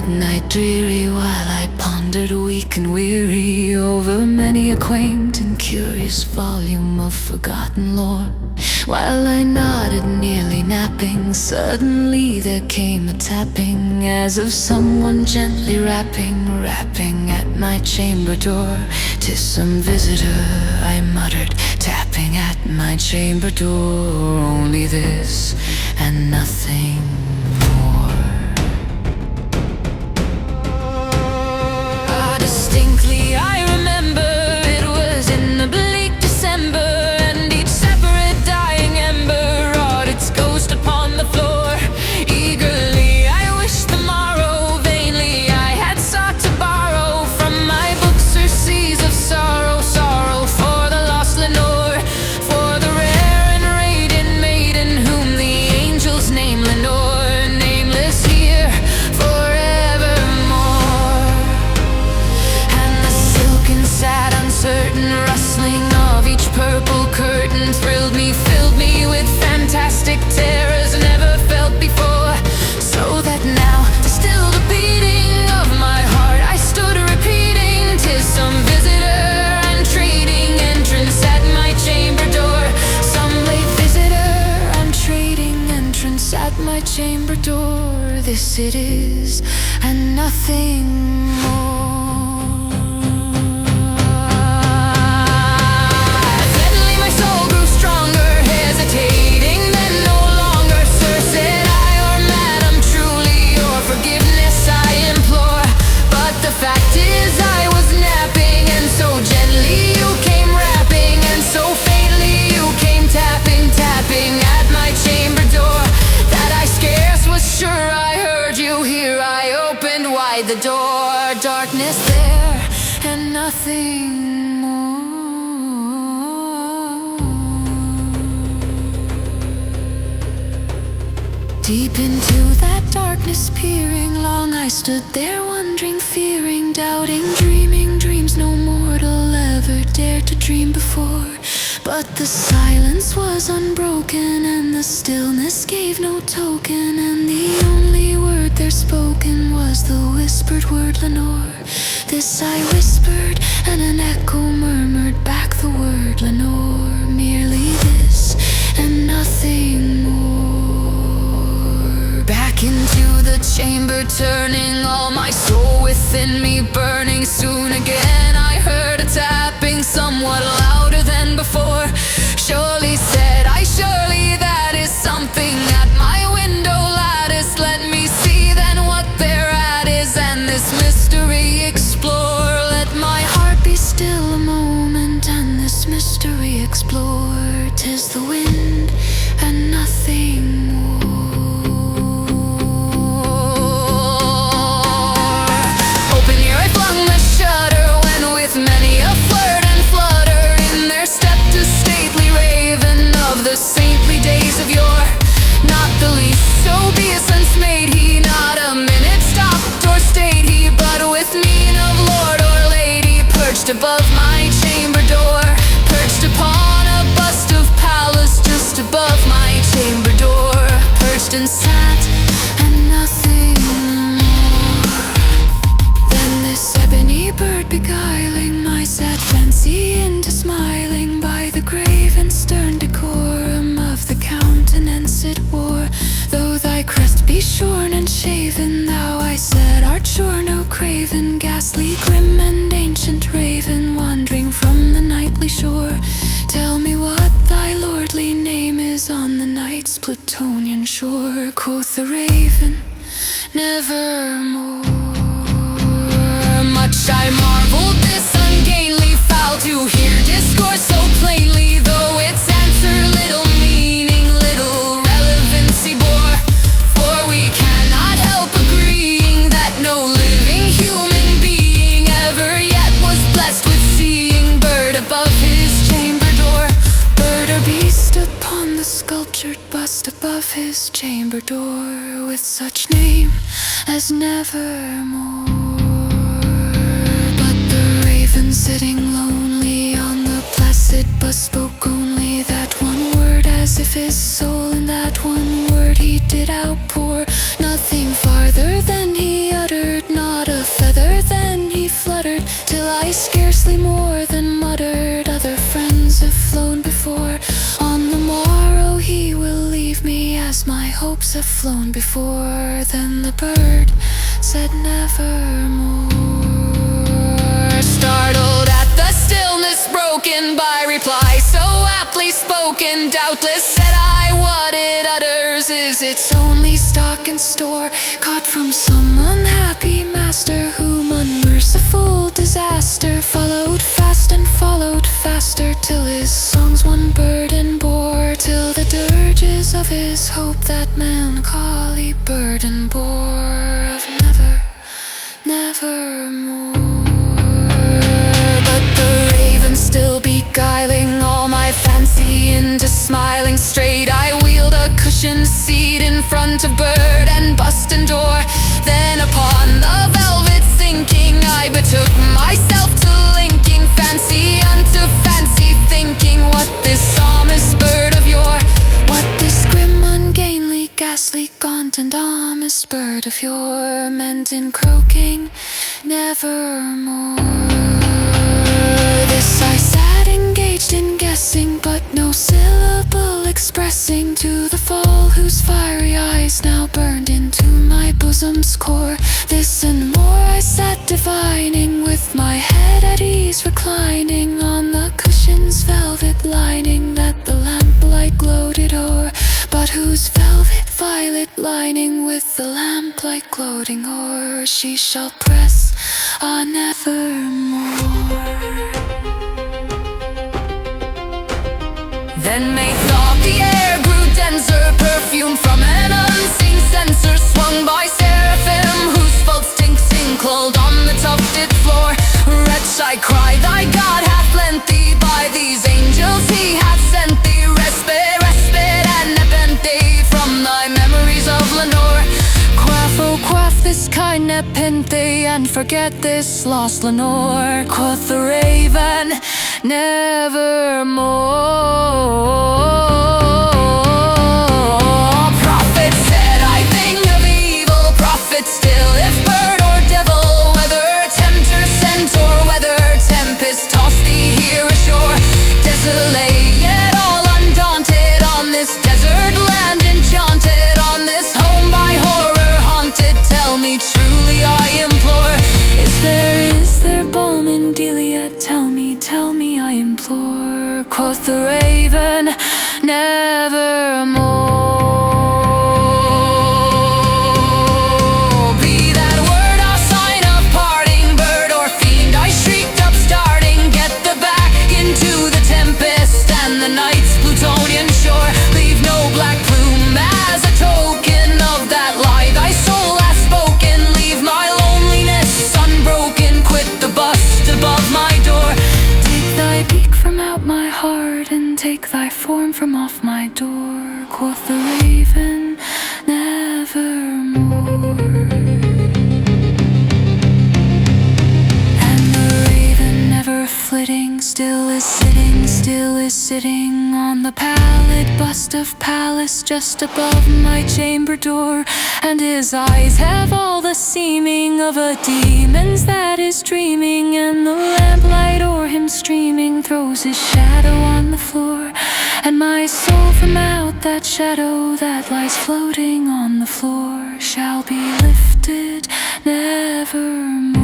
midnight dreary, while I pondered weak and weary over many a quaint and curious volume of forgotten lore. While I nodded, nearly napping, suddenly there came a tapping, as of someone gently rapping at my chamber door. "'Tis some visitor," I muttered, tapping at my chamber door. Only this and nothing more. Distinctly I remember it was in the bleak December, and each separate dying ember wrought its ghost upon the floor. Eagerly I wished the morrow, vainly I had sought to borrow from my book surcease of sorrow for the lost Lenore, for the rare and radiant maiden whom the angels name Lenore. Nameless here forevermore. And the silken, sad, uncertain rustling of each purple curtain thrilled me, filled me with fantastic terrors never felt before. So that now, to still the beating of my heart, I stood repeating, "'Tis some visitor entreating entrance at my chamber door." Some late visitor entreating entrance at my chamber door. This it is, and nothing more. Suddenly my soul grew stronger, hesitating then no longer. "Sir," said I, "or madam, truly your forgiveness I implore. But the fact is I was napping, and so gently you came rapping, and so faintly you came tapping at my chamber door, that I scarce was sure I heard you. Here I opened wide the door. Darkness there and nothing more. Deep into that darkness peering, long I stood there wondering, fearing, doubting, dreaming dreams no mortal ever dared to dream before. But the silence was unbroken, and the stillness gave no token, and the only word there spoken was the whispered word Lenore. This I whispered, and an echo murmured back the word Lenore. Merely this and nothing more. Back into the chamber turning, all my soul within me burning. Soon again I heard a tapping, somewhat louder than before. "Surely," said I, "surely that is something at my window lattice. Let me see then what thereat is, and this mystery explore. Let my heart be still a moment, and this mystery explore. 'Tis the wind and nothing more." Open here I flung the shutter, when with many a flirt and flutter in there stepped a stately raven of the saintly days of yore. Not the least obeisance made he, not a minute stopped or stayed he, but with mien of lord or lady perched above my chamber door, perched upon a bust of Pallas just above my chamber door, perched and sat and nothing more. Then this ebony bird beguiling my sad fancy into smiling, by the grave and stern decorum of the countenance it wore. "Though thy crest be shorn and shaven, thou," I said, "art sure no craven, ghastly, grim and ancient raven, wandering from the nightly shore. Tell me what thy lordly name is on the night's Plutonian shore." Quoth the raven, "Nevermore." Much I marveled this ungainly fowl to hear discourse so plainly, though its answer little meaning, little relevancy bore. For we cannot help agreeing that no living human being ever yet was blessed with seeing bird above his chamber door, bird or beast upon the sculptured bust above his chamber door, with such name as Nevermore. Sitting lonely on the placid bust spoke only that one word, as if his soul in that one word he did outpour. Nothing farther than he uttered still I scarcely more than muttered. Other friends have flown before. On the morrow he will leave me, as my hopes have flown before. Then the bird said nevermore. Startled at the stillness broken by reply so aptly spoken, doubtless said I, what it utters is its only stock and store, caught from some unhappy master, whom unmerciful disaster followed fast and followed faster, till his songs one burden bore, till the dirges of his hope that melancholy burden bore of nevermore. But the raven still beguiling all my fancy into smiling straight, I wheeled a cushioned seat in front of bird and bust and door. Then upon the velvet sinking, I betook myself to linking fancy unto fancy, thinking what this psalmist bird of yore, what this grim, ungainly, ghastly, gaunt and ominous bird of yore meant in croaking nevermore. This I sat engaged in guessing, but no syllable expressing to the fall whose fiery eyes now burned into my bosom's core. This and more I sat divining, with my head at ease reclining on the cushion's velvet lining that the lamplight gloated o'er, but whose velvet violet lining with the lamplight gloating o'er she shall press on nevermore. Then methought the air grew denser, perfume from an unseen censer, swung by seraphim whose false tincting clolled on the tufted floor. Wretch, I cry, thy God hath lent thee, by these angels he hath sent thee respite, respite and nepenthe from thy memories of Lenore. Quaff, oh quaff this kind nepenthe, and forget this lost Lenore. Quoth the raven, nevermore. Prophet said, I think of evil, prophet still, if bird or devil, whether tempter sent or whether tempest tossed thee here ashore. Desolate yet all undaunted, on this desert land enchanted, on this home by horror haunted, tell me truly I implore, is there balm in Delia? Tell me I implore. Quoth the raven, nevermore. Be that word a sign of parting, bird or fiend, I shrieked up starting, get the back into the tempest and the night's Plutonian shore. Leave no black plume as a token of that lie thy soul hath spoken. Leave my loneliness unbroken, quit the bust above my door. Take thy beak from out my heart, and take thy form from off my door. Quoth the raven, nevermore. And the raven, never flitting, still is sitting on the pallid bust of Pallas just above my chamber door. And his eyes have all the seeming of a demon's that is dreaming, and the lamplight o'er him streaming throws his shadow on the floor. And my soul from out that shadow that lies floating on the floor shall be lifted nevermore.